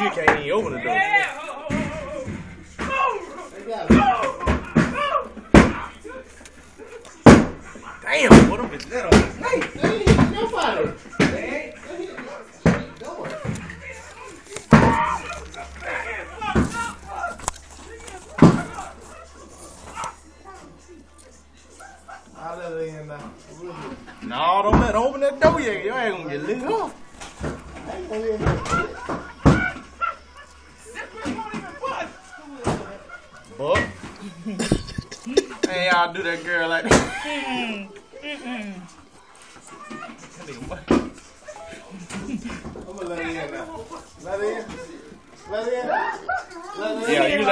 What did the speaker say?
nigga can't even open the door. Damn, what a bitch that on his face. They ain't hitting nobody. They ain't going. I'll let it in now. No, don't open that door yet. Y'all ain't gonna get lit up. I ain't gonna hear that shit. Buck. Hey, y'all do that girl like that. I'm gonna let it in now. Let it in. Let it in. Let it in. Yeah, you